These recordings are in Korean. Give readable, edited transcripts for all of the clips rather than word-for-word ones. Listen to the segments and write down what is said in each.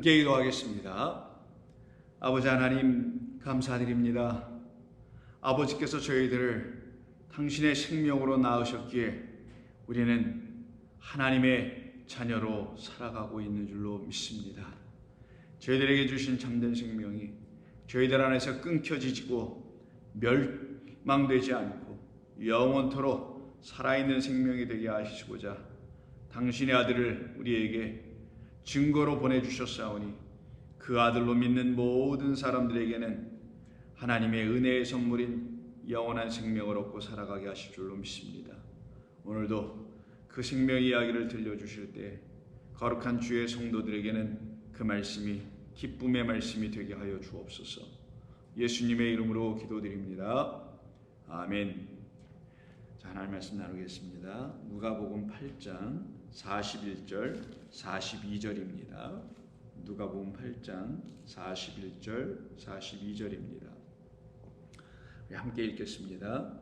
함께 기도하겠습니다. 아버지 하나님 감사드립니다. 아버지께서 저희들을 당신의 생명으로 낳으셨기에 우리는 하나님의 자녀로 살아가고 있는 줄로 믿습니다. 저희들에게 주신 참된 생명이 저희들 안에서 끊겨지고 멸망되지 않고 영원토록 살아있는 생명이 되게 하시고자 당신의 아들을 우리에게 증거로 보내주셨사오니 그 아들로 믿는 모든 사람들에게는 하나님의 은혜의 선물인 영원한 생명을 얻고 살아가게 하실 줄로 믿습니다. 오늘도 그 생명 이야기를 들려주실 때 거룩한 주의 성도들에게는 그 말씀이 기쁨의 말씀이 되게 하여 주옵소서. 예수님의 이름으로 기도드립니다. 아멘. 자, 하나님 말씀 나누겠습니다. 누가복음 8장 41절 42절입니다. 누가복음 8장 41절 42절입니다. 우리 함께 읽겠습니다.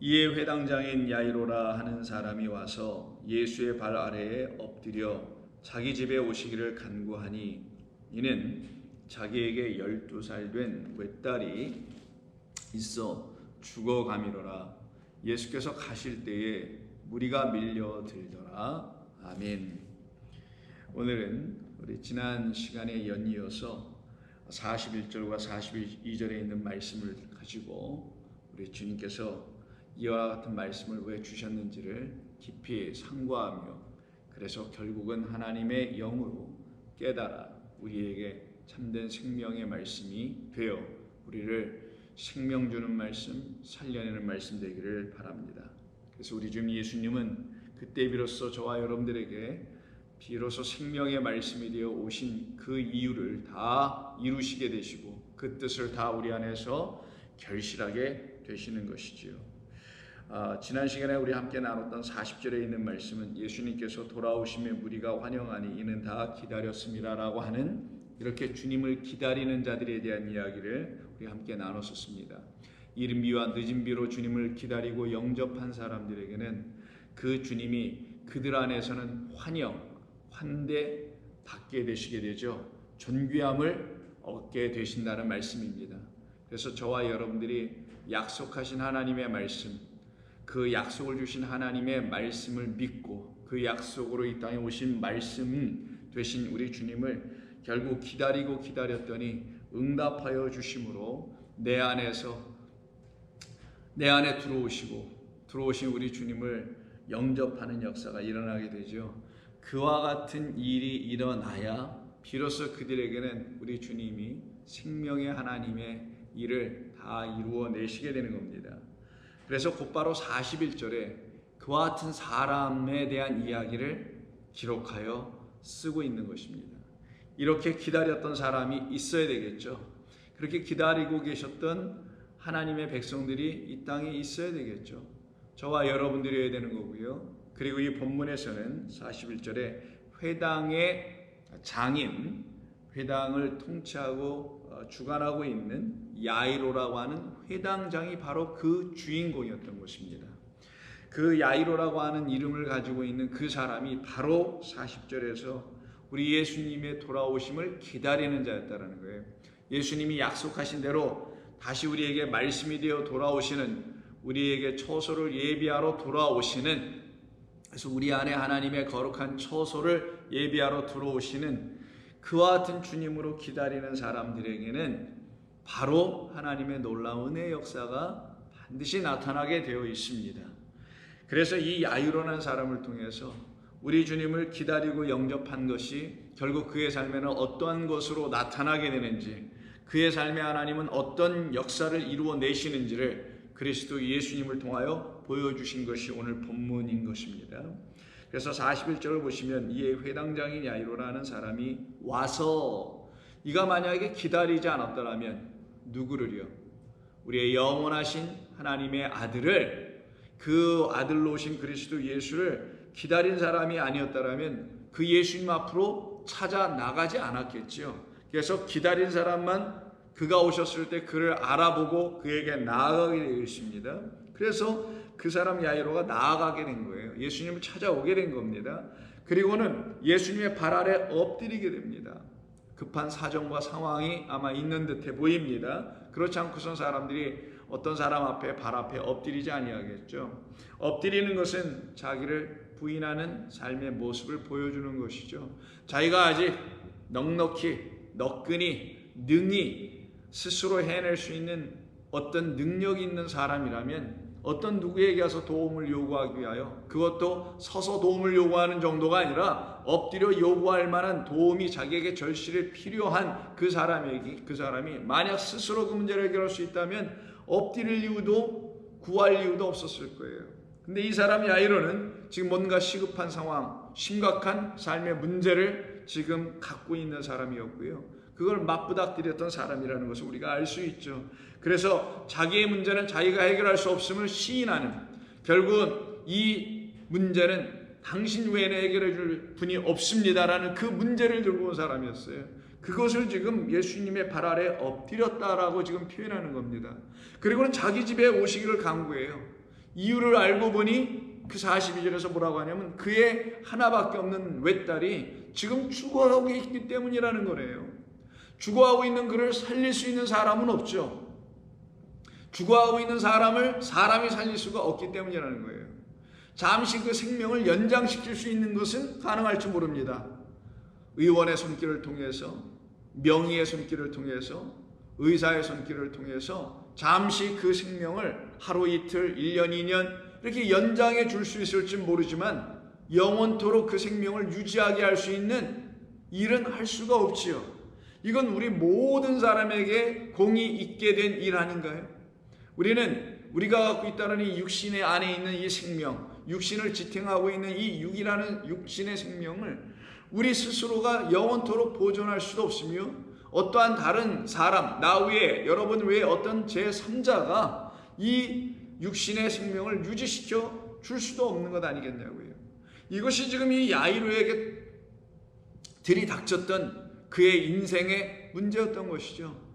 이에 회당장인 야이로라 하는 사람이 와서 예수의 발 아래에 엎드려 자기 집에 오시기를 간구하니 이는 자기에게 12살 된 외딸이 있어 죽어가미로라. 예수께서 가실 때에 무리가 밀려들더라. 아멘. 오늘은 우리 지난 시간에 연이어서 41절과 42절에 있는 말씀을 가지고 우리 주님께서 이와 같은 말씀을 왜 주셨는지를 깊이 상고하며 그래서 결국은 하나님의 영으로 깨달아 우리에게 참된 생명의 말씀이 되어 우리를 생명 주는 말씀, 살려내는 말씀 되기를 바랍니다. 그래서 우리 주님 예수님은 그때 비로소 저와 여러분들에게 비로소 생명의 말씀이 되어 오신 그 이유를 다 이루시게 되시고 그 뜻을 다 우리 안에서 결실하게 되시는 것이지요. 지난 시간에 우리 함께 나눴던 40절에 있는 말씀은 예수님께서 돌아오심에 무리가 환영하니 이는 다 기다렸습니다 라고 하는 이렇게 주님을 기다리는 자들에 대한 이야기를 우리 함께 나눴었습니다. 이른 비와 늦은 비로 주님을 기다리고 영접한 사람들에게는 그 주님이 그들 안에서는 환대 받게 되시게 되죠. 존귀함을 얻게 되신다는 말씀입니다. 그래서 저와 여러분들이 약속하신 하나님의 말씀, 그 약속을 주신 하나님의 말씀을 믿고 그 약속으로 이 땅에 오신 말씀 되신 우리 주님을 결국 기다리고 기다렸더니 응답하여 주심으로 내 안에 들어오신 우리 주님을 영접하는 역사가 일어나게 되죠. 그와 같은 일이 일어나야 비로소 그들에게는 우리 주님이 생명의 하나님의 일을 다 이루어내시게 되는 겁니다. 그래서 곧바로 41절에 그와 같은 사람에 대한 이야기를 기록하여 쓰고 있는 것입니다. 이렇게 기다렸던 사람이 있어야 되겠죠. 그렇게 기다리고 계셨던 하나님의 백성들이 이 땅에 있어야 되겠죠. 저와 여러분들이어야 되는 거고요. 그리고 이 본문에서는 41절에 회당의 장인, 회당을 통치하고 주관하고 있는 야이로라고 하는 회당장이 바로 그 주인공이었던 것입니다. 그 야이로라고 하는 이름을 가지고 있는 그 사람이 바로 40절에서 우리 예수님의 돌아오심을 기다리는 자였다는 거예요. 예수님이 약속하신 대로 다시 우리에게 말씀이 되어 돌아오시는, 우리에게 처소를 예비하러 돌아오시는, 그래서 우리 안에 하나님의 거룩한 처소를 예비하러 들어오시는 그와 같은 주님으로 기다리는 사람들에게는 바로 하나님의 놀라운 은혜의 역사가 반드시 나타나게 되어 있습니다. 그래서 이 야이로라는 사람을 통해서 우리 주님을 기다리고 영접한 것이 결국 그의 삶에는 어떠한 것으로 나타나게 되는지, 그의 삶에 하나님은 어떤 역사를 이루어내시는지를 그리스도 예수님을 통하여 보여주신 것이 오늘 본문인 것입니다. 그래서 41절을 보시면 이에 회당장인 야이로라는 사람이 와서, 이가 만약에 기다리지 않았더라면 누구를요? 우리의 영원하신 하나님의 아들을, 그 아들로 오신 그리스도 예수를 기다린 사람이 아니었다라면 그 예수님 앞으로 찾아 나가지 않았겠지요. 그래서 기다린 사람만 그가 오셨을 때 그를 알아보고 그에게 나아가게 되어 있습니다. 그래서 그 사람 야이로가 나아가게 된 거예요. 예수님을 찾아오게 된 겁니다. 그리고는 예수님의 발 아래 엎드리게 됩니다. 급한 사정과 상황이 아마 있는 듯해 보입니다. 그렇지 않고선 사람들이 어떤 사람 앞에 발 앞에 엎드리지 아니하겠죠. 엎드리는 것은 자기를 부인하는 삶의 모습을 보여주는 것이죠. 자기가 아직 넉넉히 너끈히 능히 스스로 해낼 수 있는 어떤 능력이 있는 사람이라면 어떤 누구에게 가서 도움을 요구하기 위하여, 그것도 서서 도움을 요구하는 정도가 아니라 엎드려 요구할 만한 도움이 자기에게 절실히 필요한 그 사람이 만약 스스로 그 문제를 해결할 수 있다면 엎드릴 이유도 구할 이유도 없었을 거예요. 근데 이 사람 야이로는 지금 뭔가 시급한 상황, 심각한 삶의 문제를 지금 갖고 있는 사람이었고요. 그걸 맞부닥뜨렸던 사람이라는 것을 우리가 알 수 있죠. 그래서 자기의 문제는 자기가 해결할 수 없음을 시인하는, 결국은 이 문제는 당신 외에는 해결해 줄 분이 없습니다라는 그 문제를 들고 온 사람이었어요. 그것을 지금 예수님의 발 아래 엎드렸다라고 지금 표현하는 겁니다. 그리고는 자기 집에 오시기를 간구해요. 이유를 알고 보니 그 42절에서 뭐라고 하냐면 그의 하나밖에 없는 외딸이 지금 죽어가고 있기 때문이라는 거래요. 죽어가고 있는 그를 살릴 수 있는 사람은 없죠. 죽어가고 있는 사람을 사람이 살릴 수가 없기 때문이라는 거예요. 잠시 그 생명을 연장시킬 수 있는 것은 가능할지 모릅니다. 의원의 손길을 통해서, 명의의 손길을 통해서, 의사의 손길을 통해서 잠시 그 생명을 하루 이틀, 1년, 2년 이렇게 연장해 줄 수 있을지 모르지만 영원토록 그 생명을 유지하게 할 수 있는 일은 할 수가 없지요. 이건 우리 모든 사람에게 공이 있게 된 일 아닌가요? 우리가 갖고 있다는 이 육신의 안에 있는 이 생명, 육신을 지탱하고 있는 이 육이라는 육신의 생명을 우리 스스로가 영원토록 보존할 수도 없으며 어떠한 다른 사람, 나 외에, 여러분 외에 어떤 제3자가 이 육신의 생명을 유지시켜 줄 수도 없는 것 아니겠냐고요. 이것이 지금 이 야이로에게 들이닥쳤던 그의 인생의 문제였던 것이죠.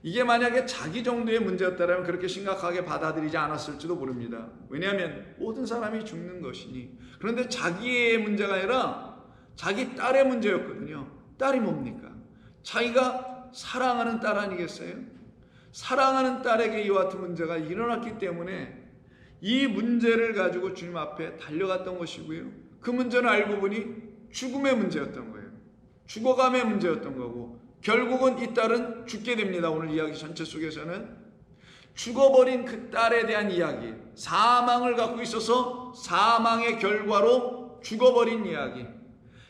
이게 만약에 자기 정도의 문제였다면 그렇게 심각하게 받아들이지 않았을지도 모릅니다. 왜냐하면 모든 사람이 죽는 것이니. 그런데 자기의 문제가 아니라 자기 딸의 문제였거든요. 딸이 뭡니까? 자기가 사랑하는 딸 아니겠어요? 사랑하는 딸에게 이와 같은 문제가 일어났기 때문에 이 문제를 가지고 주님 앞에 달려갔던 것이고요. 그 문제는 알고 보니 죽음의 문제였던 거예요. 죽어감의 문제였던 거고, 결국은 이 딸은 죽게 됩니다. 오늘 이야기 전체 속에서는 죽어버린 그 딸에 대한 이야기, 사망을 갖고 있어서 사망의 결과로 죽어버린 이야기,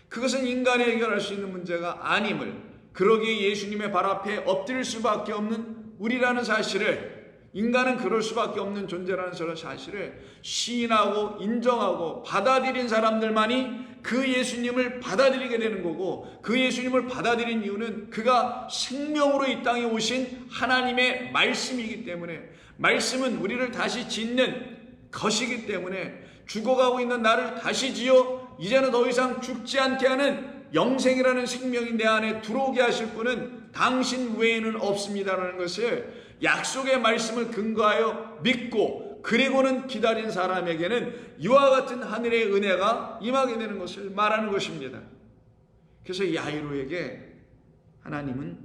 그것은 인간이 해결할 수 있는 문제가 아님을, 그러기에 예수님의 발 앞에 엎드릴 수밖에 없는 우리라는 사실을, 인간은 그럴 수밖에 없는 존재라는 사실을 시인하고 인정하고 받아들인 사람들만이 그 예수님을 받아들이게 되는 거고, 그 예수님을 받아들인 이유는 그가 생명으로 이 땅에 오신 하나님의 말씀이기 때문에, 말씀은 우리를 다시 짓는 것이기 때문에, 죽어가고 있는 나를 다시 지어 이제는 더 이상 죽지 않게 하는 영생이라는 생명이 내 안에 들어오게 하실 분은 당신 외에는 없습니다라는 것을 약속의 말씀을 근거하여 믿고 그리고는 기다린 사람에게는 이와 같은 하늘의 은혜가 임하게 되는 것을 말하는 것입니다. 그래서 야이로에게 하나님은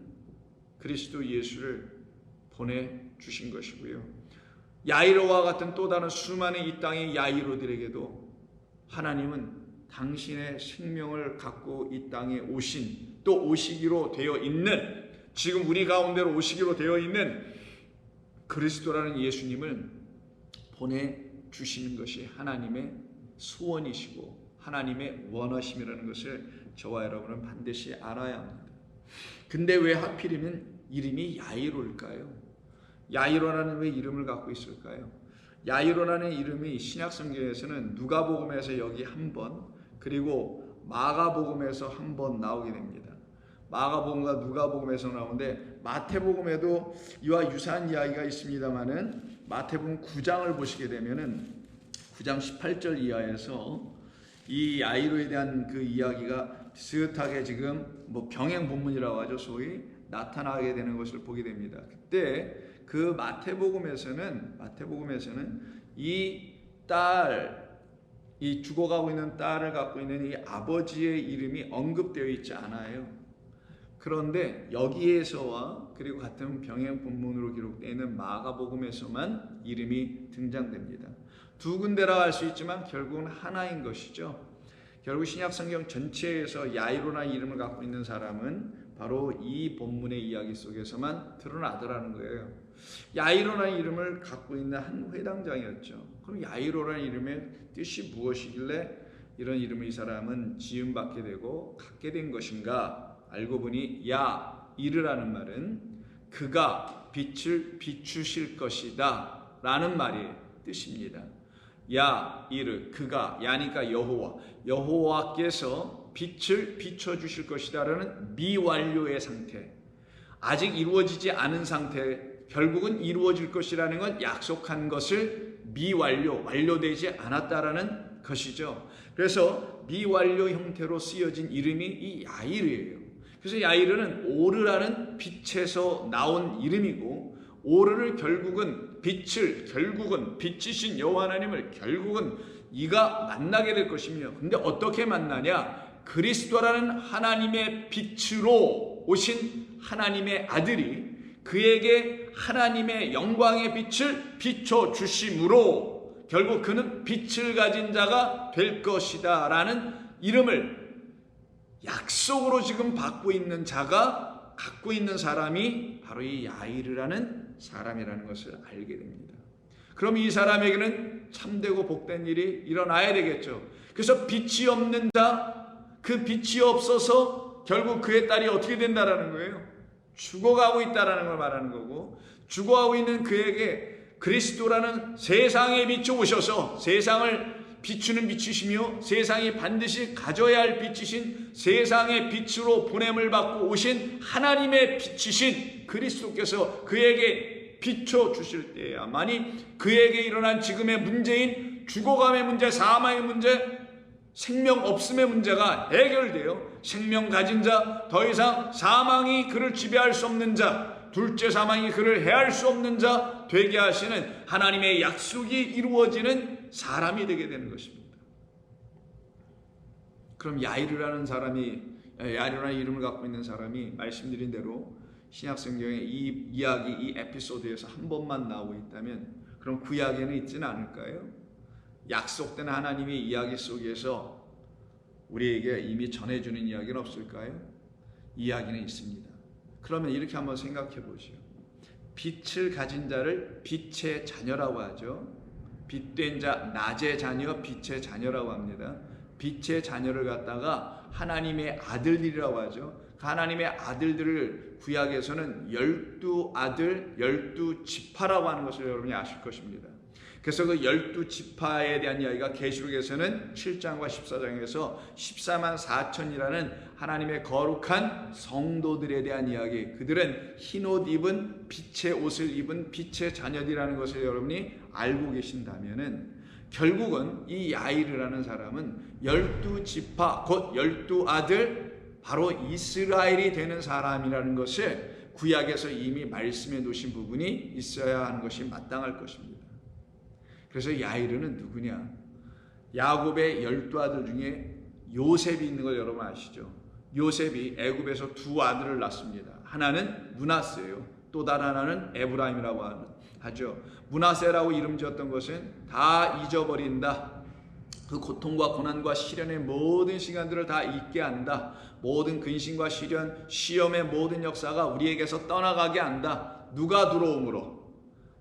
그리스도 예수를 보내주신 것이고요. 야이로와 같은 또 다른 수많은 이 땅의 야이로들에게도 하나님은 당신의 생명을 갖고 이 땅에 오신, 또 오시기로 되어 있는, 지금 우리 가운데로 오시기로 되어 있는 그리스도라는 예수님을 보내주시는 것이 하나님의 소원이시고 하나님의 원하심이라는 것을 저와 여러분은 반드시 알아야 합니다. 근데 왜 하필이면 이름이 야이로일까요? 야이로라는 왜 이름을 갖고 있을까요? 야이로라는 이름이 신약 성경에서는 누가복음에서 여기 한 번, 그리고 마가복음에서 한 번 나오게 됩니다. 마가복음과 누가복음에서 나오는데 마태복음에도 이와 유사한 이야기가 있습니다만은 마태복음 9장을 보시게 되면은 9장 18절 이하에서 이 야이로에 대한 그 이야기가 비슷하게 지금 뭐 병행 본문이라고 하죠. 소위 나타나게 되는 것을 보게 됩니다. 그때 그 마태복음에서는 이 딸, 이 죽어가고 있는 딸을 갖고 있는 이 아버지의 이름이 언급되어 있지 않아요. 그런데 여기에서와 그리고 같은 병행 본문으로 기록되어 있는 마가복음에서만 이름이 등장됩니다. 두 군데라 할 수 있지만 결국은 하나인 것이죠. 결국 신약성경 전체에서 야이로나 이름을 갖고 있는 사람은 바로 이 본문의 이야기 속에서만 드러나더라는 거예요. 야이로라는 이름을 갖고 있는 한 회당장이었죠. 그럼 야이로라는 이름의 뜻이 무엇이길래 이런 이름을 이 사람은 지음받게 되고 갖게 된 것인가? 알고 보니 야이르라는 말은 그가 빛을 비추실 것이다 라는 말의 뜻입니다. 야이르, 그가, 야니까 여호와께서 빛을 비춰주실 것이다 라는 미완료의 상태, 아직 이루어지지 않은 상태, 결국은 이루어질 것이라는 건 약속한 것을 완료되지 않았다라는 것이죠. 그래서 미완료 형태로 쓰여진 이름이 이 야이르예요. 그래서 야이르는 오르라는 빛에서 나온 이름이고, 오르를 결국은 빛이신 여호와 하나님을 결국은 이가 만나게 될 것이며, 근데 어떻게 만나냐? 그리스도라는 하나님의 빛으로 오신 하나님의 아들이 그에게 하나님의 영광의 빛을 비춰 주심으로 결국 그는 빛을 가진 자가 될 것이다 라는 이름을 약속으로 지금 받고 있는 자가 갖고 있는 사람이 바로 이 야이르라는 사람이라는 것을 알게 됩니다. 그럼 이 사람에게는 참되고 복된 일이 일어나야 되겠죠. 그래서 빛이 없는 자, 그 빛이 없어서 결국 그의 딸이 어떻게 된다라는 거예요? 죽어가고 있다라는 걸 말하는 거고, 죽어가고 있는 그에게 그리스도라는 세상의 빛이 오셔서 세상을 비추는 빛이시며 세상이 반드시 가져야 할 빛이신 세상의 빛으로 보냄을 받고 오신 하나님의 빛이신 그리스도께서 그에게 비춰주실 때야만이 그에게 일어난 지금의 문제인 죽어감의 문제, 사망의 문제, 생명 없음의 문제가 해결돼요. 생명 가진 자, 더 이상 사망이 그를 지배할 수 없는 자, 둘째 사망이 그를 해할 수 없는 자 되게 하시는 하나님의 약속이 이루어지는 사람이 되게 되는 것입니다. 그럼 야이르라는 이름을 갖고 있는 사람이 말씀드린 대로 신약성경에 이 이야기, 이 에피소드에서 한 번만 나오고 있다면 그럼 구약에는 있지는 않을까요? 약속된 하나님의 이야기 속에서 우리에게 이미 전해주는 이야기는 없을까요? 이야기는 있습니다. 그러면 이렇게 한번 생각해 보시오. 빛을 가진 자를 빛의 자녀라고 하죠. 빛된 자, 낮의 자녀, 빛의 자녀라고 합니다. 빛의 자녀를 갖다가 하나님의 아들들이라고 하죠. 그 하나님의 아들들을 구약에서는 12아들, 12지파라고 하는 것을 여러분이 아실 것입니다. 그래서 그 12지파에 대한 이야기가 계시록에서는 7장과 14장에서 14만 4천이라는 하나님의 거룩한 성도들에 대한 이야기, 그들은 흰옷 입은 빛의 옷을 입은 빛의 자녀들이라는 것을 여러분이 알고 계신다면은 결국은 이 야이르라는 사람은 12지파 곧 12아들 바로 이스라엘이 되는 사람이라는 것을 구약에서 이미 말씀해 놓으신 부분이 있어야 하는 것이 마땅할 것입니다. 그래서 야이르는 누구냐? 야곱의 12아들 중에 요셉이 있는 걸 여러분 아시죠? 요셉이 애굽에서 두 아들을 낳습니다. 하나는 므낫세예요. 또 다른 하나는 에브라임이라고 하죠. 므낫세라고 이름 지었던 것은 다 잊어버린다. 그 고통과 고난과 시련의 모든 시간들을 다 잊게 한다. 모든 근심과 시련, 시험의 모든 역사가 우리에게서 떠나가게 한다. 누가 들어오므로?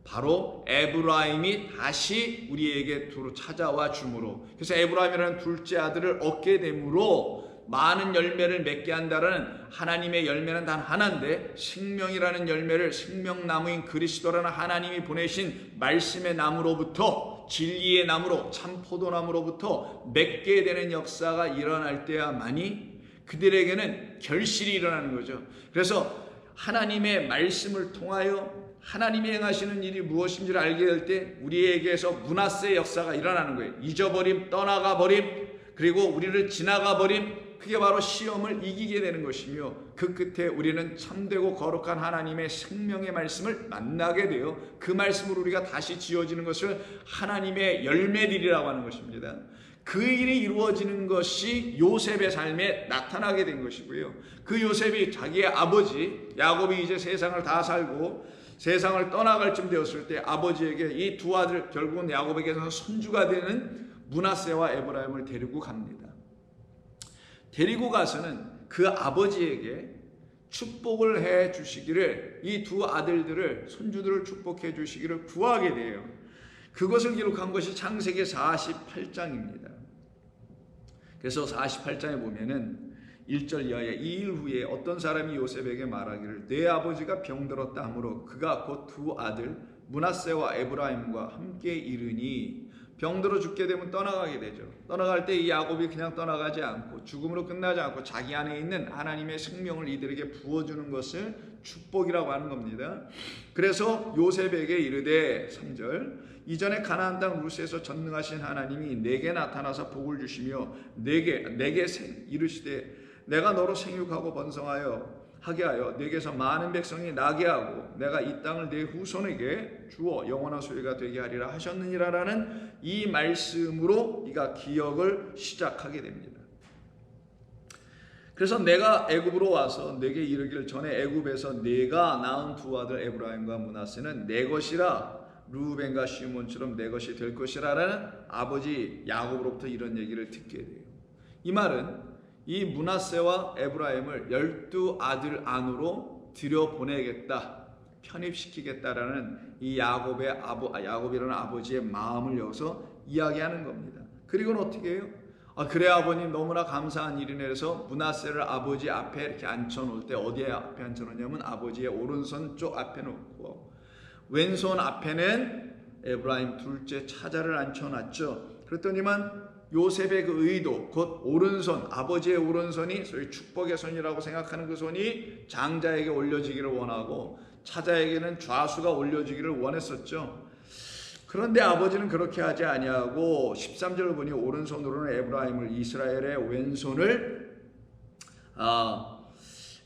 바로 에브라임이 다시 우리에게 찾아와 주므로. 그래서 에브라임이라는 둘째 아들을 얻게 되므로 많은 열매를 맺게 한다는 하나님의 열매는 단 하나인데, 생명이라는 열매를 생명나무인 그리스도라는 하나님이 보내신 말씀의 나무로부터, 진리의 나무로, 참 포도나무로부터 맺게 되는 역사가 일어날 때야만이 그들에게는 결실이 일어나는 거죠. 그래서 하나님의 말씀을 통하여 하나님이 행하시는 일이 무엇인지를 알게 될 때 우리에게서 므낫세의 역사가 일어나는 거예요. 잊어버림, 떠나가 버림, 그리고 우리를 지나가 버림, 그게 바로 시험을 이기게 되는 것이며, 그 끝에 우리는 참되고 거룩한 하나님의 생명의 말씀을 만나게 되어 그 말씀으로 우리가 다시 지어지는 것을 하나님의 열매들이라고 하는 것입니다. 그 일이 이루어지는 것이 요셉의 삶에 나타나게 된 것이고요. 그 요셉이 자기의 아버지 야곱이 이제 세상을 다 살고 세상을 떠나갈 쯤 되었을 때 아버지에게 이 두 아들, 결국은 야곱에게서 손주가 되는 므낫세와 에브라임을 데리고 갑니다. 데리고 가서는 그 아버지에게 축복을 해 주시기를, 이 두 아들들을, 손주들을 축복해 주시기를 구하게 돼요. 그것을 기록한 것이 창세기 48장입니다. 그래서 48장에 보면은 1절 이하에 이 일 후에 어떤 사람이 요셉에게 말하기를 내 아버지가 병들었다 하므로 그가 곧 두 아들 므낫세와 에브라임과 함께 이르니 병들어 죽게 되면 떠나가게 되죠. 떠나갈 때 이 야곱이 그냥 떠나가지 않고 죽음으로 끝나지 않고 자기 안에 있는 하나님의 생명을 이들에게 부어주는 것을 축복이라고 하는 겁니다. 그래서 요셉에게 이르되 3절 이전에 가나안 땅 루스에서 전능하신 하나님이 내게 나타나서 복을 주시며 내게 이르시되 내가 너로 생육하고 번성하여 하게 하여 내게서 많은 백성이 나게 하고 내가 이 땅을 내 후손에게 주어 영원한 소유가 되게 하리라 하셨느니라라는 이 말씀으로 이가 기억을 시작하게 됩니다. 그래서 내가 애굽으로 와서 내게 이르기를 전에 애굽에서 내가 낳은 두 아들 에브라임과 므낫세는 내 것이라 르우벤과 시몬처럼 내 것이 될 것이라라는 아버지 야곱으로부터 이런 얘기를 듣게 돼요. 이 말은 이 므낫세와 에브라임을 12아들 안으로 들여보내겠다, 편입시키겠다라는 이 야곱이라는 아버지의 마음을 여기서 이야기하는 겁니다. 그리고는 어떻게 해요? 그래 아버님 너무나 감사한 일이네 해서 므낫세를 아버지 앞에 이렇게 앉혀놓을 때 어디에 앞에 앉혀놓냐면 아버지의 오른손 쪽 앞에 놓고 왼손 앞에는 에브라임 둘째 차자를 앉혀놨죠. 그랬더니만 요셉의 그 의도, 곧 오른손, 아버지의 오른손이 소위 축복의 손이라고 생각하는 그 손이 장자에게 올려지기를 원하고 차자에게는 좌수가 올려지기를 원했었죠. 그런데 아버지는 그렇게 하지 아니하고 13절을 보니 오른손으로는 에브라임을 이스라엘의 왼손을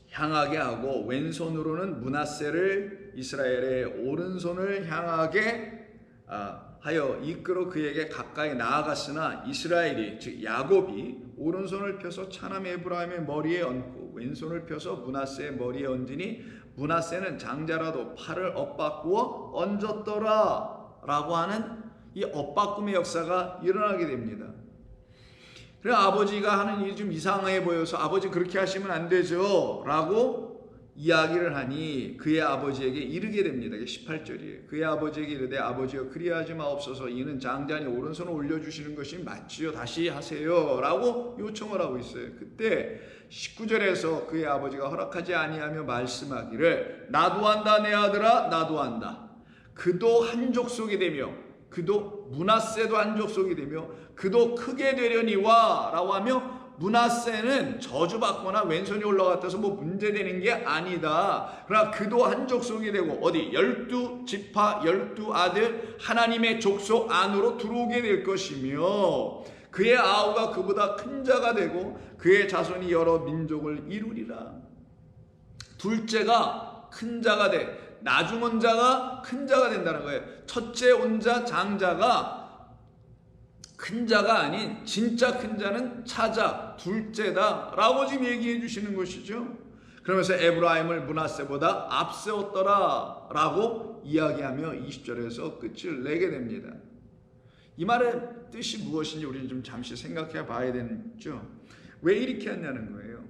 향하게 하고 왼손으로는 므낫세를 이스라엘의 오른손을 향하게 하여 이끌어 그에게 가까이 나아갔으나 이스라엘이 즉 야곱이 오른손을 펴서 차남 에브라임의 머리에 얹고 왼손을 펴서 므낫세의 머리에 얹으니 므낫세는 장자라도 팔을 엇바꾸어 얹었더라 라고 하는 이 엇바꿈의 역사가 일어나게 됩니다. 그래서 아버지가 하는 일이 좀 이상해 보여서 아버지 그렇게 하시면 안 되죠 라고 이야기를 하니 그의 아버지에게 이르게 됩니다. 18절이에요. 그의 아버지에게 이르되 아버지여 그리하지 마옵소서 이는 장자니 오른손을 올려주시는 것이 맞지요. 다시 하세요 라고 요청을 하고 있어요. 그때 19절에서 그의 아버지가 허락하지 아니하며 말씀하기를 나도 한다 내 아들아 나도 한다. 그도 한 족속이 되며 그도 므낫세도 한 족속이 되며 그도 크게 되려니와 라고 하며 므낫세는 저주받거나 왼손이 올라갔다서 뭐 문제되는 게 아니다. 그러나 그도 한 족속이 되고 어디 12지파 12아들 하나님의 족속 안으로 들어오게 될 것이며 그의 아우가 그보다 큰 자가 되고 그의 자손이 여러 민족을 이루리라. 둘째가 큰 자가 돼. 나중 온 자가 큰 자가 된다는 거예요. 첫째 온 자 장자가 큰 자가 아닌 진짜 큰 자는 차자, 둘째다 라고 지금 얘기해 주시는 것이죠. 그러면서 에브라임을 므낫세보다 앞세웠더라 라고 이야기하며 20절에서 끝을 내게 됩니다. 이 말의 뜻이 무엇인지 우리는 좀 잠시 생각해 봐야 되죠. 왜 이렇게 했냐는 거예요.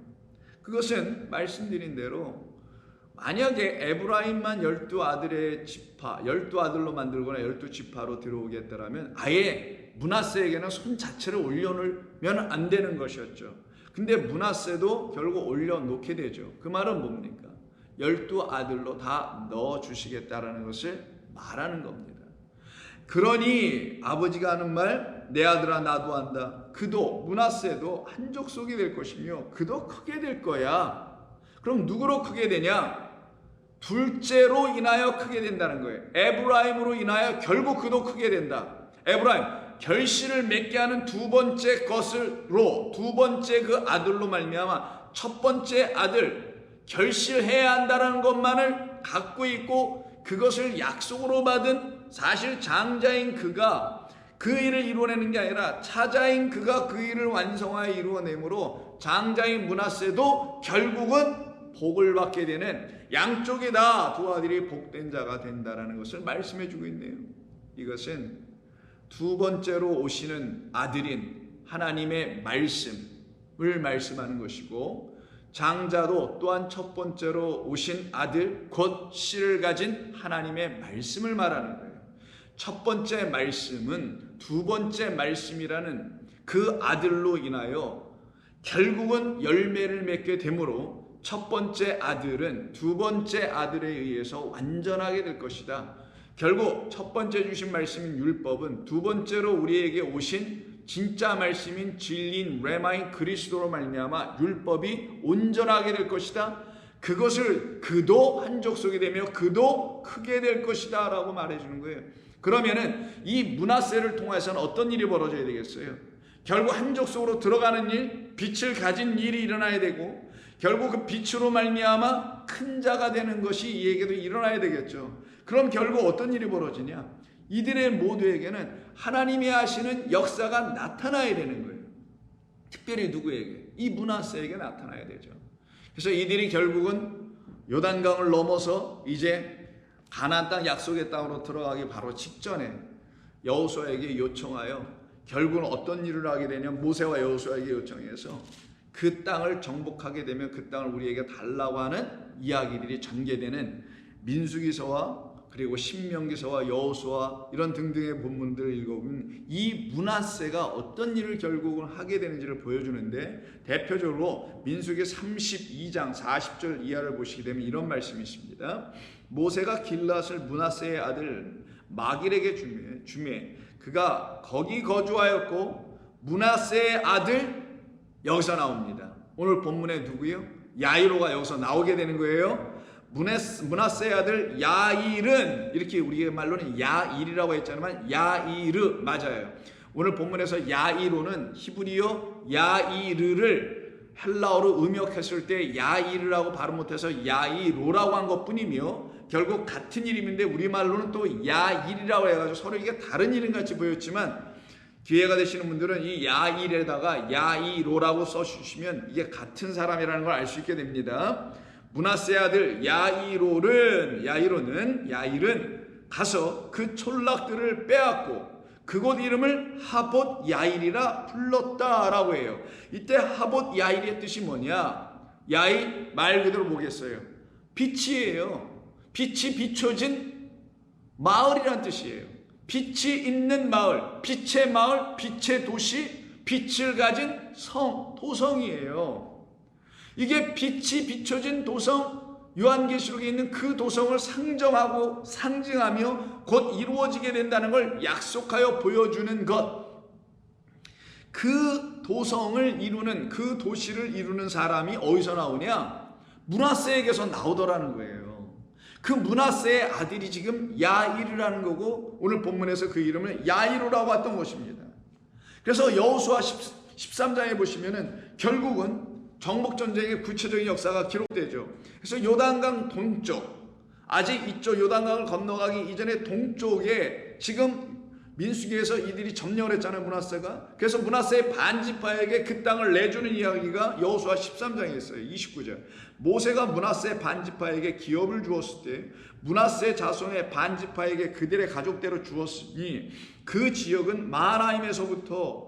그것은 말씀드린 대로 만약에 에브라임만 12아들의 지파, 12아들로 만들거나 12지파로 들어오겠다라면 아예 므낫세에게는 손 자체를 올려놓으면 안 되는 것이었죠. 근데 므낫세도 결국 올려놓게 되죠. 그 말은 뭡니까? 12아들로 다 넣어주시겠다라는 것을 말하는 겁니다. 그러니 아버지가 하는 말 내 아들아 나도 한다. 그도 므낫세도 한 족속이 될 것이며 그도 크게 될 거야. 그럼 누구로 크게 되냐? 둘째로 인하여 크게 된다는 거예요. 에브라임으로 인하여 결국 그도 크게 된다. 에브라임 결실을 맺게 하는 두 번째 것으로 두 번째 그 아들로 말미암아 첫 번째 아들 결실해야 한다는 것만을 갖고 있고 그것을 약속으로 받은 사실 장자인 그가 그 일을 이루어내는 게 아니라 차자인 그가 그 일을 완성하여 이루어내므로 장자인 므낫세도 결국은 복을 받게 되는, 양쪽이 다 두 아들이 복된 자가 된다라는 것을 말씀해 주고 있네요. 이것은 두 번째로 오시는 아들인 하나님의 말씀을 말씀하는 것이고, 장자도 또한 첫 번째로 오신 아들 곧 씨를 가진 하나님의 말씀을 말하는 거예요. 첫 번째 말씀은 두 번째 말씀이라는 그 아들로 인하여 결국은 열매를 맺게 되므로 첫 번째 아들은 두 번째 아들에 의해서 완전하게 될 것이다. 결국 첫 번째 주신 말씀인 율법은 두 번째로 우리에게 오신 진짜 말씀인 진리인 레마인 그리스도로 말미암아 율법이 온전하게 될 것이다. 그것을 그도 한 족속이 되며 그도 크게 될 것이다 라고 말해주는 거예요. 그러면은 이 므낫세를 통해서는 어떤 일이 벌어져야 되겠어요? 결국 한 족속으로 들어가는 일, 빛을 가진 일이 일어나야 되고, 결국 그 빛으로 말미암아 큰 자가 되는 것이 이에게도 일어나야 되겠죠. 그럼 결국 어떤 일이 벌어지냐? 이들의 모두에게는 하나님이 하시는 역사가 나타나야 되는 거예요. 특별히 누구에게? 이 므낫세에게 나타나야 되죠. 그래서 이들이 결국은 요단강을 넘어서 이제 가나안 땅 약속의 땅으로 들어가기 바로 직전에 여호수아에게 요청하여 결국은 어떤 일을 하게 되냐? 모세와 여호수아에게 요청해서 그 땅을 정복하게 되면 그 땅을 우리에게 달라고 하는 이야기들이 전개되는 민수기서와 그리고 신명기서와 여호수아 이런 등등의 본문들을 읽어보면 이 므낫세가 어떤 일을 결국은 하게 되는지를 보여주는데, 대표적으로 민수기 32장 40절 이하를 보시게 되면 이런 말씀이 있습니다. 모세가 길앗을 므낫세의 아들 마길에게 주매 그가 거기 거주하였고, 므낫세의 아들, 여기서 나옵니다. 오늘 본문에 누구요? 야이로가 여기서 나오게 되는 거예요. 므낫세의 아들 야일은, 이렇게 우리의 말로는 야일이라고 했잖아요. 야이르 맞아요. 오늘 본문에서 야이로는 히브리어 야이르를 헬라어로 음역했을 때 야이르라고 발음 못해서 야이로라고 한 것뿐이며, 결국 같은 이름인데 우리말로는 또 야일이라고 해가지고 서로 이게 다른 이름같이 보였지만, 기회가 되시는 분들은 이 야일에다가 야이로라고 써주시면 이게 같은 사람이라는 걸 알 수 있게 됩니다. 므낫세 아들 야일은 가서 그 촌락들을 빼앗고 그곳 이름을 하봇 야일이라 불렀다라고 해요. 이때 하봇 야일의 뜻이 뭐냐? 야일 말 그대로 보겠어요. 빛이에요. 빛이 비춰진 마을이란 뜻이에요. 빛이 있는 마을, 빛의 도시, 빛을 가진 성, 도성이에요. 이게 빛이 비춰진 도성, 요한계시록에 있는 그 도성을 상정하고 상징하며 곧 이루어지게 된다는 걸 약속하여 보여주는 것. 그 도성을 이루는, 그 도시를 이루는 사람이 어디서 나오냐? 므낫세에게서 나오더라는 거예요. 그 므낫세의 아들이 지금 야일이라는 거고, 오늘 본문에서 그 이름을 야이로라고 했던 것입니다. 그래서 여호수아 13장에 보시면은 결국은 정복전쟁의 구체적인 역사가 기록되죠. 그래서 요단강 동쪽, 아직 이쪽 요단강을 건너가기 이전에 동쪽에 지금 민수기에서 이들이 점령을 했잖아요, 므낫세가. 그래서 므낫세의 반지파에게 그 땅을 내주는 이야기가 여호수아 13장에 있어요. 29절. 모세가 므낫세 반지파에게 기업을 주었을 때 므낫세 자손의 반지파에게 그들의 가족대로 주었으니 그 지역은 마하나임에서부터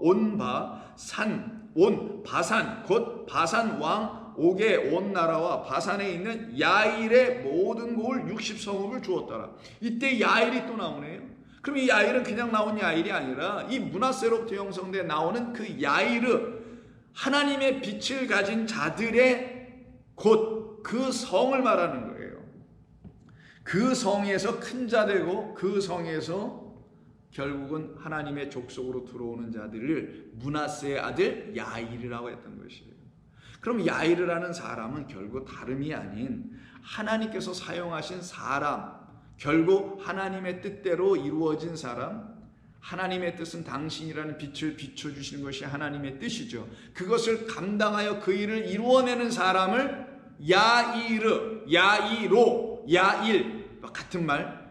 바산 곧 바산 왕 옥의 온 나라와 바산에 있는 야일의 모든 곳을 60성읍을 주었더라. 이때 야일이 또 나오네요. 그럼 이 야일은 그냥 나온 야일이 아니라 이 므낫세로부터 형성돼 나오는 그 야일은 하나님의 빛을 가진 자들의 곳, 그 성을 말하는 거예요. 그 성에서 큰 자 되고 그 성에서 결국은 하나님의 족속으로 들어오는 자들을 므낫세의 아들 야일이라고 했던 것이에요. 그럼 야일이라는 사람은 결국 다름이 아닌 하나님께서 사용하신 사람, 결국 하나님의 뜻대로 이루어진 사람, 하나님의 뜻은 당신이라는 빛을 비춰주시는 것이 하나님의 뜻이죠. 그것을 감당하여 그 일을 이루어내는 사람을 야이르, 야이로, 야일, 같은 말,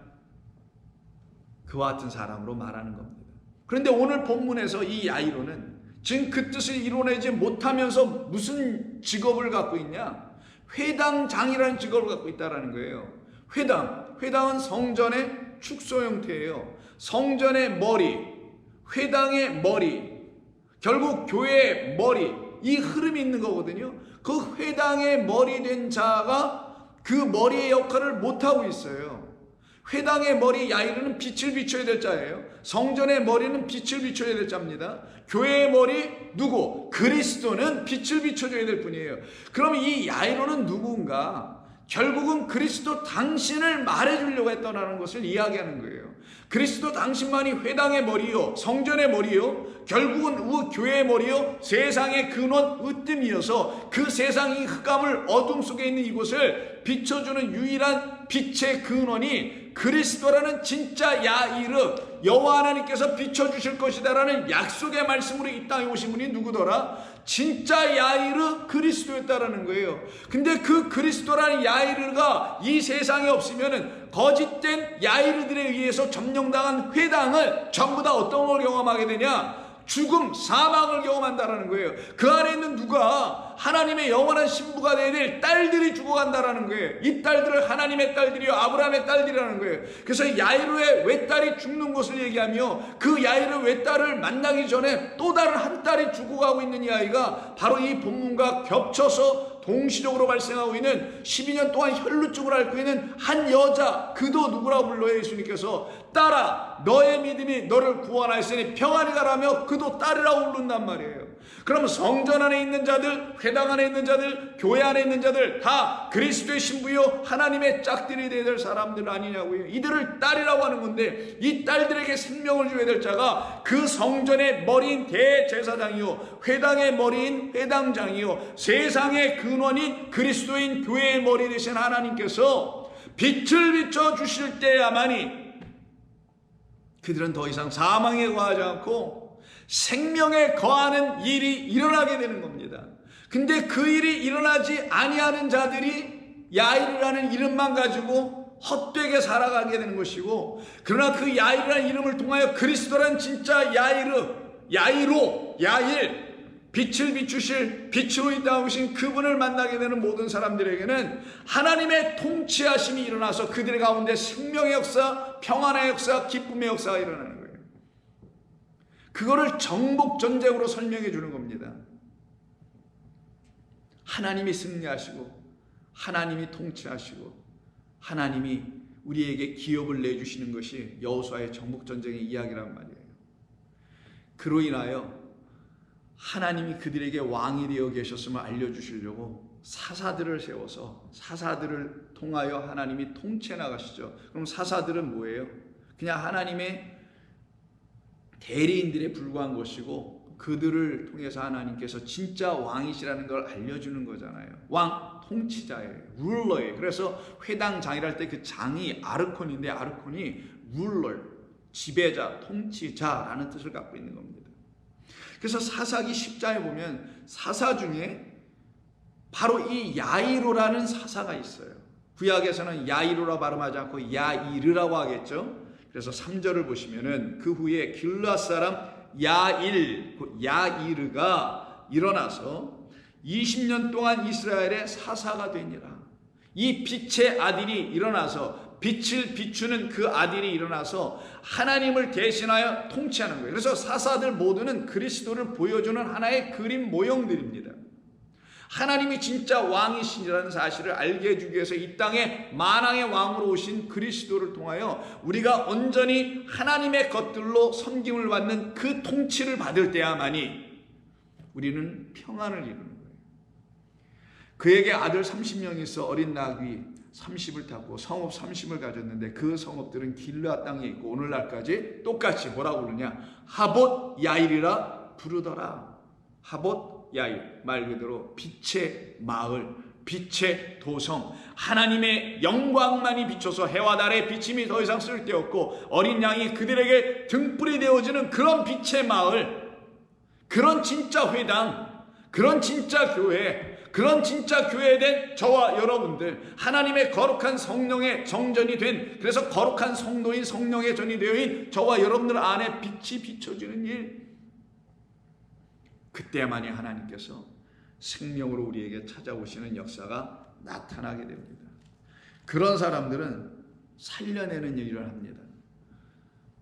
그와 같은 사람으로 말하는 겁니다. 그런데 오늘 본문에서 이 야이로는 지금 그 뜻을 이뤄내지 못하면서 무슨 직업을 갖고 있냐? 회당장이라는 직업을 갖고 있다는 거예요. 회당은 성전의 축소 형태예요. 성전의 머리, 회당의 머리, 결국 교회의 머리, 이 흐름이 있는 거거든요. 그 회당의 머리 된 자가 그 머리의 역할을 못하고 있어요. 회당의 머리 야이르는 빛을 비춰야 될 자예요. 성전의 머리는 빛을 비춰야 될 자입니다. 교회의 머리 누구? 그리스도는 빛을 비춰줘야 될 분이에요. 그럼 이 야이로는 누군가? 결국은 그리스도 당신을 말해주려고 했다는 것을 이야기하는 거예요. 그리스도 당신만이 회당의 머리요, 성전의 머리요, 결국은 교회의 머리요, 세상의 근원 으뜸이어서 그 세상의 흑암을 어둠 속에 있는 이곳을 비춰주는 유일한 빛의 근원이 그리스도라는 진짜 야이르, 여호와 하나님께서 비춰주실 것이다라는 약속의 말씀으로 이 땅에 오신 분이 누구더라? 진짜 야이르 그리스도였다라는 거예요. 근데 그 그리스도라는 야이르가 이 세상에 없으면은 거짓된 야이르들에 의해서 점령당한 회당을 전부 다 어떤 걸 경험하게 되냐? 죽음, 사망을 경험한다라는 거예요. 그 안에 있는 누가 하나님의 영원한 신부가 되어야 될 딸들이 죽어간다라는 거예요. 이 딸들을 하나님의 딸들이요, 아브라함의 딸들이라는 거예요. 그래서 야이로의 외딸이 죽는 것을 얘기하며 그 야이로 외딸을 만나기 전에 또 다른 한 딸이 죽어가고 있는 이 아이가 바로 이 본문과 겹쳐서 동시적으로 발생하고 있는 12년 동안 혈루증을 앓고 있는 한 여자, 그도 누구라고 불러요? 예수님께서 딸아 너의 믿음이 너를 구원하였으니 평안히 가라며 그도 딸이라고 부른단 말이에요. 그럼 성전 안에 있는 자들, 회당 안에 있는 자들, 교회 안에 있는 자들 다 그리스도의 신부요 하나님의 짝들이 되어야 될 사람들 아니냐고요. 이들을 딸이라고 하는 건데 이 딸들에게 생명을 줘야 될 자가 그 성전의 머리인 대제사장이요, 회당의 머리인 회당장이요, 세상의 근원인 그리스도인 교회의 머리 되신 하나님께서 빛을 비춰주실 때야만이 그들은 더 이상 사망에 거하지 않고 생명에 거하는 일이 일어나게 되는 겁니다. 근데 그 일이 일어나지 아니하는 자들이 야이르라는 이름만 가지고 헛되게 살아가게 되는 것이고, 그러나 그 야이르라는 이름을 통하여 그리스도란 진짜 야이로, 야일, 빛을 비추실 빛으로 이 땅에 오신 그분을 만나게 되는 모든 사람들에게는 하나님의 통치하심이 일어나서 그들 가운데 생명의 역사, 평안의 역사, 기쁨의 역사가 일어나는 거예요. 그거를 정복전쟁으로 설명해 주는 겁니다. 하나님이 승리하시고 하나님이 통치하시고 하나님이 우리에게 기업을 내주시는 것이 여호수아의 정복전쟁의 이야기란 말이에요. 그로 인하여 하나님이 그들에게 왕이 되어 계셨음을 알려주시려고 사사들을 세워서 사사들을 통하여 하나님이 통치해 나가시죠. 그럼 사사들은 뭐예요? 그냥 하나님의 대리인들에 불과한 것이고 그들을 통해서 하나님께서 진짜 왕이시라는 걸 알려주는 거잖아요. 왕, 통치자예요. 룰러예요. 그래서 회당장이랄 때 그 장이 아르콘인데 아르콘이 룰러, 지배자, 통치자라는 뜻을 갖고 있는 겁니다. 그래서 사사기 10장에 보면 사사 중에 바로 이 야이로라는 사사가 있어요. 구약에서는 야이로라 발음하지 않고 야이르라고 하겠죠. 그래서 3절을 보시면은 그 후에 길르앗 사람 야이르가 일어나서 20년 동안 이스라엘의 사사가 되니라. 이 빛의 아들이 일어나서 빛을 비추는 그 아들이 일어나서 하나님을 대신하여 통치하는 거예요. 그래서 사사들 모두는 그리스도를 보여주는 하나의 그림 모형들입니다. 하나님이 진짜 왕이시라는 사실을 알게 해주기 위해서 이 땅에 만왕의 왕으로 오신 그리스도를 통하여 우리가 온전히 하나님의 것들로 섬김을 받는 그 통치를 받을 때야만이 우리는 평안을 이루는 거예요. 그에게 아들 30명이 있어 어린 나귀 30을 타고 성읍 30을 가졌는데 그 성읍들은 길르앗 땅에 있고 오늘날까지 똑같이 뭐라고 부르냐? 하봇 야일이라 부르더라. 하봇 야일, 말 그대로 빛의 마을, 빛의 도성, 하나님의 영광만이 비춰서 해와 달의 비침이 더 이상 쓸데없고 어린 양이 그들에게 등불이 되어지는 그런 빛의 마을, 그런 진짜 회당, 그런 진짜 교회, 그런 진짜 교회된 저와 여러분들, 하나님의 거룩한 성령의 정전이 된, 그래서 거룩한 성도인 성령의 전이 되어인 저와 여러분들 안에 빛이 비춰지는 일, 그때만이 하나님께서 생명으로 우리에게 찾아오시는 역사가 나타나게 됩니다. 그런 사람들은 살려내는 일을 합니다.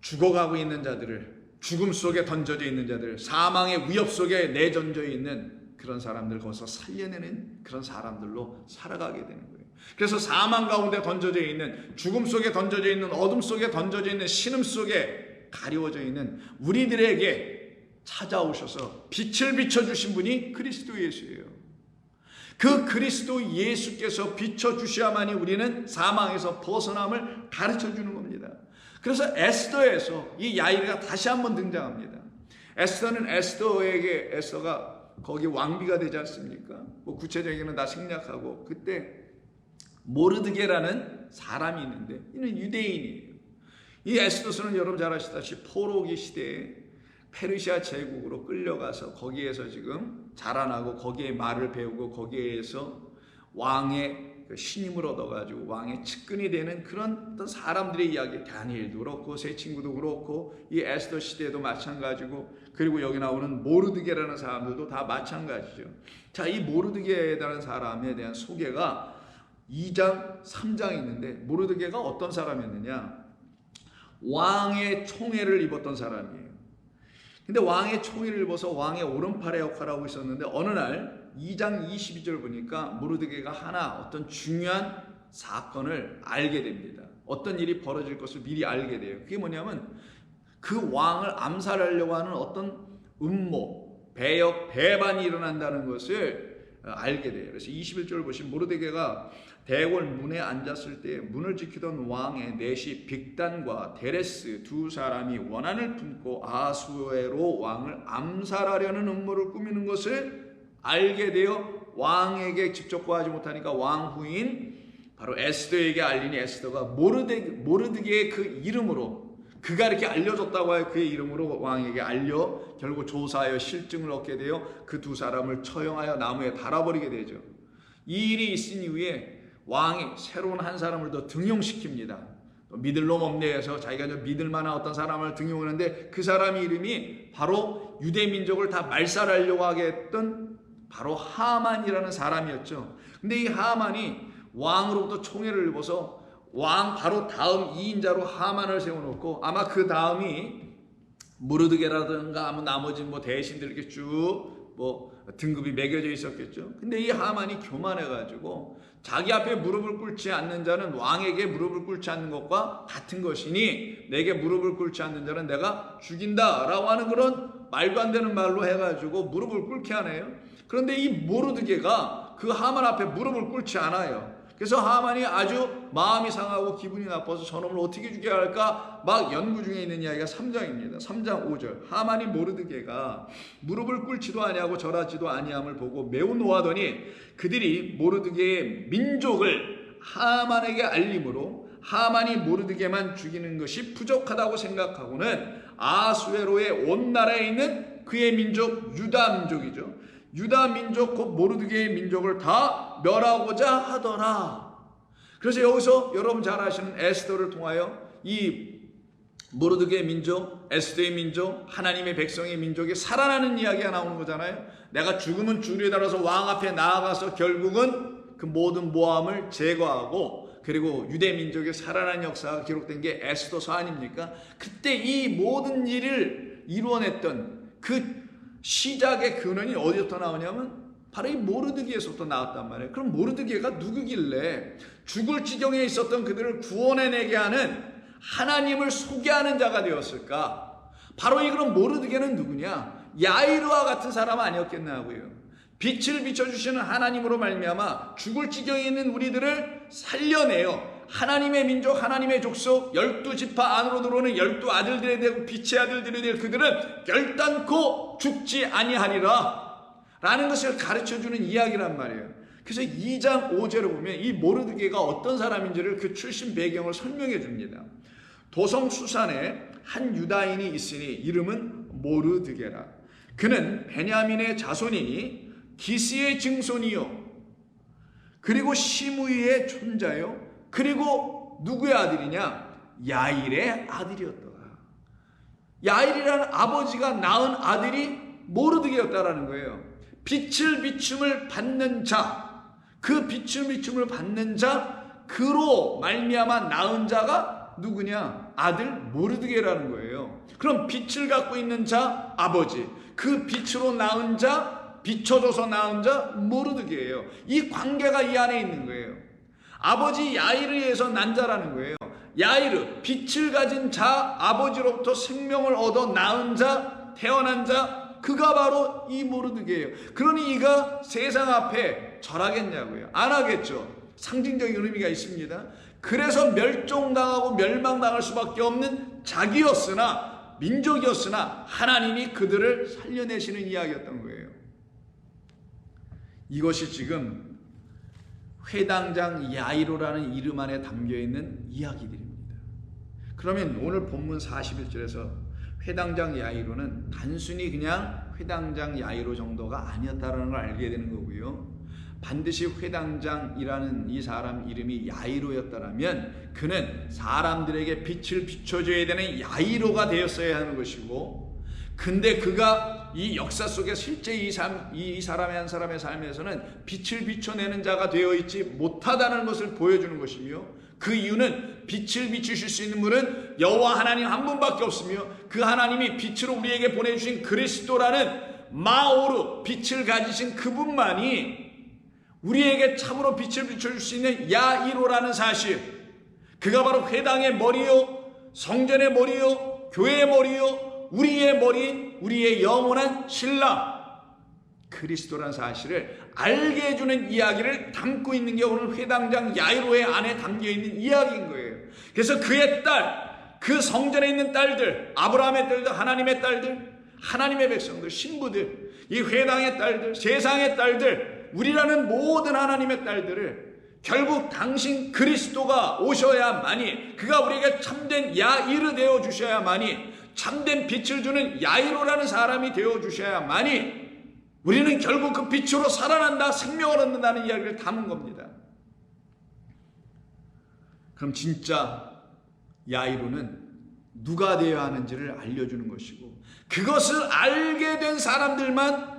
죽어가고 있는 자들을, 죽음 속에 던져져 있는 자들, 사망의 위협 속에 내던져 있는 그런 사람들 거기서 살려내는 그런 사람들로 살아가게 되는 거예요. 그래서 사망 가운데 던져져 있는, 죽음 속에 던져져 있는, 어둠 속에 던져져 있는, 신음 속에 가리워져 있는 우리들에게 찾아오셔서 빛을 비춰주신 분이 그리스도 예수예요. 그 그리스도 예수께서 비춰주셔야만이 우리는 사망에서 벗어남을 가르쳐주는 겁니다. 그래서 에스더에서 이 야일가 다시 한번 등장합니다. 에스더는 에스더가 거기 왕비가 되지 않습니까? 뭐 구체적인 건 다 생략하고, 그때 모르드게라는 사람이 있는데 이는 유대인이에요. 이 에스더서는 여러분 잘 아시다시피 포로기 시대에 페르시아 제국으로 끌려가서 거기에서 지금 자라나고 거기에 말을 배우고 거기에서 왕의 신임을 얻어가지고 왕의 측근이 되는 그런 어떤 사람들의 이야기, 다니엘도 그렇고 세 친구도 그렇고 이 에스더 시대도 마찬가지고, 그리고 여기 나오는 모르드게라는 사람들도 다 마찬가지죠. 자, 이 모르드게라는 사람에 대한 소개가 2장, 3장이 있는데, 모르드게가 어떤 사람이었느냐? 왕의 총애를 입었던 사람이에요. 근데 왕의 총애를 입어서 왕의 오른팔의 역할을 하고 있었는데, 어느 날 2장 22절 보니까 모르드게가 하나 어떤 중요한 사건을 알게 됩니다. 어떤 일이 벌어질 것을 미리 알게 돼요. 그게 뭐냐면 그 왕을 암살하려고 하는 어떤 음모, 배역, 배반이 일어난다는 것을 알게 돼요. 그래서 21절 보시면 모르드게가 대궐 문에 앉았을 때 문을 지키던 왕의 내시 빅단과 데레스 두 사람이 원한을 품고 아수에로 왕을 암살하려는 음모를 꾸미는 것을 알게 되어 왕에게 직접 구하지 못하니까 왕 후인 바로 에스더에게 알리니 에스더가 모르드게의 그 이름으로, 그가 이렇게 알려줬다고 하여 그의 이름으로 왕에게 알려 결국 조사하여 실증을 얻게 되어 그 두 사람을 처형하여 나무에 달아버리게 되죠. 이 일이 있은 이후에 왕이 새로운 한 사람을 더 등용시킵니다. 믿을 놈 없네 해서 자기가 좀 믿을 만한 어떤 사람을 등용하는데, 그 사람의 이름이 바로 유대 민족을 다 말살하려고 하게 했던 바로 하만이라는 사람이었죠. 근데 이 하만이 왕으로부터 총애를 입어서 왕 바로 다음 2인자로 하만을 세워놓고, 아마 그 다음이 모르드게라든가 아마 나머지 뭐 대신들 이렇게 쭉 뭐 등급이 매겨져 있었겠죠. 근데 이 하만이 교만해가지고 자기 앞에 무릎을 꿇지 않는 자는 왕에게 무릎을 꿇지 않는 것과 같은 것이니 내게 무릎을 꿇지 않는 자는 내가 죽인다라고 하는 그런 말도 안 되는 말로 해가지고 무릎을 꿇게 하네요. 그런데 이 모르드게가 그 하만 앞에 무릎을 꿇지 않아요. 그래서 하만이 아주 마음이 상하고 기분이 나빠서 저놈을 어떻게 죽여야 할까 막 연구 중에 있는 이야기가 3장입니다. 3장 5절. 하만이 모르드게가 무릎을 꿇지도 아니하고 절하지도 아니함을 보고 매우 노하더니 그들이 모르드게의 민족을 하만에게 알림으로 하만이 모르드게만 죽이는 것이 부족하다고 생각하고는 아수에로의 온 나라에 있는 그의 민족 유다 민족이죠. 유다 민족 곧 모르드게의 민족을 다 멸하고자 하더라. 그래서 여기서 여러분 잘 아시는 에스더를 통하여 이 모르드게의 민족, 에스더의 민족, 하나님의 백성의 민족이 살아나는 이야기가 나오는 거잖아요. 내가 죽으면 주류에 따라서 왕 앞에 나아가서 결국은 그 모든 모함을 제거하고, 그리고 유대 민족의 살아난 역사가 기록된 게 에스더서 아닙니까? 그때 이 모든 일을 이루어냈던 그 시작의 근원이 어디서부터 나오냐면 바로 이 모르드게에서부터 나왔단 말이에요. 그럼 모르드게가 누구길래 죽을 지경에 있었던 그들을 구원해내게 하는 하나님을 소개하는 자가 되었을까? 바로 이 그럼 모르드게는 누구냐? 야이르와 같은 사람 아니었겠냐고요. 빛을 비춰주시는 하나님으로 말미암아 죽을 지경에 있는 우리들을 살려내요. 하나님의 민족, 하나님의 족속, 12지파 안으로 들어오는 12아들들이 되고 빛의 아들들이 될 그들은 결단코 죽지 아니하리라 라는 것을 가르쳐주는 이야기란 말이에요. 그래서 2장 5절을 보면 이 모르드게가 어떤 사람인지를 그 출신 배경을 설명해 줍니다. 도성 수산에 한 유다인이 있으니 이름은 모르드게라. 그는 베냐민의 자손이니 기스의 증손이요 그리고 시므이의 손자요 그리고 누구의 아들이냐? 야일의 아들이었더라. 야일이라는 아버지가 낳은 아들이 모르드게였다라는 거예요. 빛을 비춤을 받는 자, 그 빛을 비춤을 받는 자, 그로 말미암아 낳은 자가 누구냐? 아들 모르드게라는 거예요. 그럼 빛을 갖고 있는 자 아버지, 그 빛으로 낳은 자, 비춰줘서 낳은 자 모르드게예요. 이 관계가 이 안에 있는 거예요. 아버지 야일에 의해서 난 자라는 거예요. 야일은 빛을 가진 자, 아버지로부터 생명을 얻어 낳은 자, 태어난 자, 그가 바로 이 모르드게예요. 그러니 이가 세상 앞에 절하겠냐고요? 안 하겠죠. 상징적인 의미가 있습니다. 그래서 멸종당하고 멸망당할 수밖에 없는 자기였으나, 민족이었으나 하나님이 그들을 살려내시는 이야기였던 거예요. 이것이 지금 회당장 야이로라는 이름 안에 담겨있는 이야기들입니다. 그러면 오늘 본문 41절에서 회당장 야이로는 단순히 그냥 회당장 야이로 정도가 아니었다는 걸 알게 되는 거고요. 반드시 회당장이라는 이 사람 이름이 야이로였다면 그는 사람들에게 빛을 비춰줘야 되는 야이로가 되었어야 하는 것이고, 근데 그가 이 역사 속에 실제 이 사람의 한 사람의 삶에서는 빛을 비춰내는 자가 되어 있지 못하다는 것을 보여주는 것이며, 그 이유는 빛을 비추실 수 있는 분은 여호와 하나님 한 분밖에 없으며, 그 하나님이 빛으로 우리에게 보내주신 그리스도라는 마오르, 빛을 가지신 그분만이 우리에게 참으로 빛을 비춰줄 수 있는 야이로라는 사실, 그가 바로 회당의 머리요, 성전의 머리요, 교회의 머리요, 우리의 머리인 우리의 영원한 신랑 그리스도라는 사실을 알게 해주는 이야기를 담고 있는 게 오늘 회당장 야이로의 안에 담겨있는 이야기인 거예요. 그래서 그의 딸, 그 성전에 있는 딸들, 아브라함의 딸들, 하나님의 딸들, 하나님의 백성들, 신부들, 이 회당의 딸들, 세상의 딸들, 우리라는 모든 하나님의 딸들을 결국 당신 그리스도가 오셔야만이, 그가 우리에게 참된 야이르 되어 주셔야만이, 참된 빛을 주는 야이로라는 사람이 되어 주셔야만이 우리는 결국 그 빛으로 살아난다, 생명을 얻는다는 이야기를 담은 겁니다. 그럼 진짜 야이로는 누가 되어야 하는지를 알려주는 것이고, 그것을 알게 된 사람들만,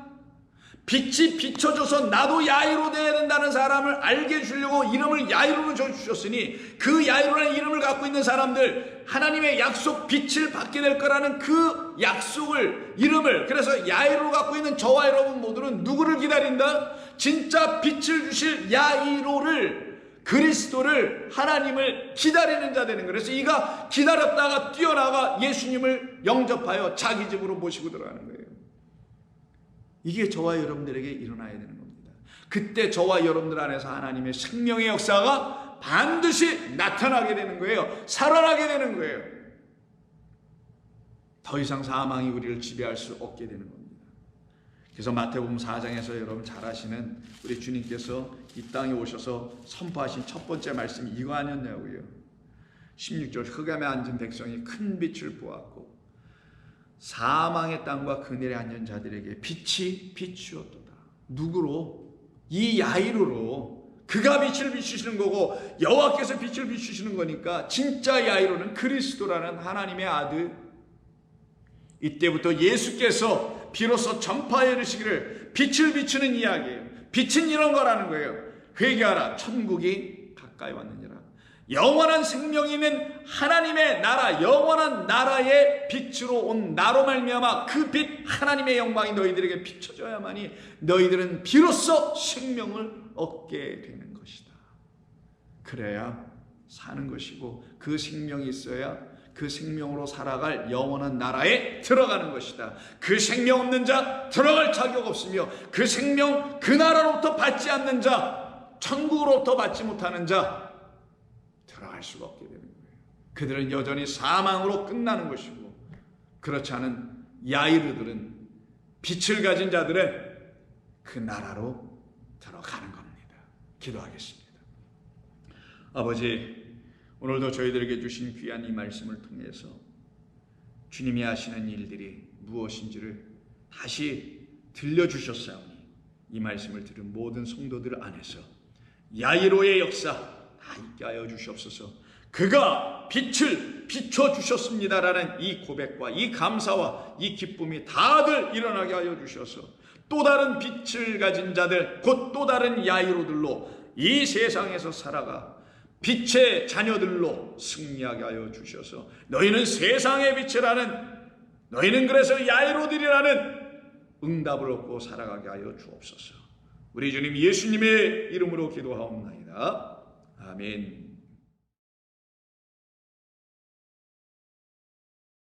빛이 비춰줘서 나도 야이로 되어야 된다는 사람을 알게 해주려고 이름을 야이로로 주셨으니, 그 야이로라는 이름을 갖고 있는 사람들, 하나님의 약속 빛을 받게 될 거라는 그 약속을, 이름을, 그래서 야이로로 갖고 있는 저와 여러분 모두는 누구를 기다린다? 진짜 빛을 주실 야이로를, 그리스도를, 하나님을 기다리는 자 되는 거예요. 그래서 이가 기다렸다가 뛰어나가 예수님을 영접하여 자기 집으로 모시고 들어가는 거예요. 이게 저와 여러분들에게 일어나야 되는 겁니다. 그때 저와 여러분들 안에서 하나님의 생명의 역사가 반드시 나타나게 되는 거예요. 살아나게 되는 거예요. 더 이상 사망이 우리를 지배할 수 없게 되는 겁니다. 그래서 마태복음 4장에서 여러분 잘 아시는 우리 주님께서 이 땅에 오셔서 선포하신 첫 번째 말씀이 이거 아니었냐고요. 16절, 흑암에 앉은 백성이 큰 빛을 보았고 사망의 땅과 그늘에 앉은 자들에게 빛이 비추었도다. 누구로? 이 야이로로. 그가 빛을 비추시는 거고 여호와께서 빛을 비추시는 거니까 진짜 야이로는 그리스도라는 하나님의 아들. 이때부터 예수께서 비로소 전파에 이르시기를 빛을 비추는 이야기예요. 빛은 이런 거라는 거예요. 회개하라, 천국이 가까이 왔느니라. 영원한 생명이 있는 하나님의 나라, 영원한 나라의 빛으로 온 나로 말미암아 그 빛, 하나님의 영광이 너희들에게 비춰져야만이 너희들은 비로소 생명을 얻게 되는 것이다. 그래야 사는 것이고, 그 생명이 있어야 그 생명으로 살아갈 영원한 나라에 들어가는 것이다. 그 생명 없는 자 들어갈 자격 없으며, 그 생명, 그 나라로부터 받지 않는 자, 천국으로부터 받지 못하는 자 들어갈 수가 없게 되는 거예요. 그들은 여전히 사망으로 끝나는 것이고, 그렇지 않은 야이르들은, 빛을 가진 자들은 그 나라로 들어가는 겁니다. 기도하겠습니다. 아버지, 오늘도 저희들에게 주신 귀한 이 말씀을 통해서 주님이 하시는 일들이 무엇인지를 다시 들려주셨사오니 이 말씀을 들은 모든 성도들 안에서 야이로의 역사 다 있게 하여 주시옵소서. 그가 빛을 비춰주셨습니다라는 이 고백과 이 감사와 이 기쁨이 다들 일어나게 하여 주셔서 또 다른 빛을 가진 자들, 곧 또 다른 야이로들로 이 세상에서 살아가 빛의 자녀들로 승리하게 하여 주셔서 너희는 세상의 빛이라는, 너희는 그래서 야이로들이라는 응답을 얻고 살아가게 하여 주옵소서. 우리 주님 예수님의 이름으로 기도하옵나이다. 아멘.